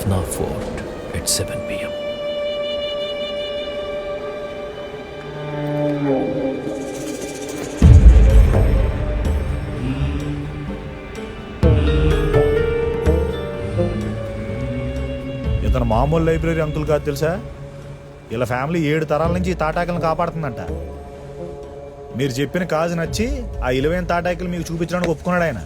Jaffna Fort at 7 p.m. ఇతను మామూలు library uncle కాదు తెలుసా. ఇలా ఫ్యామిలీ 7 తరాల నుంచి ఈ తాటాకులను కాపాడుతుందంట. మీరు చెప్పిన కాజు నచ్చి ఆ ఇలువైన తాటాకులు మీకు చూపించడానికి ఒప్పుకున్నాడు ఆయన.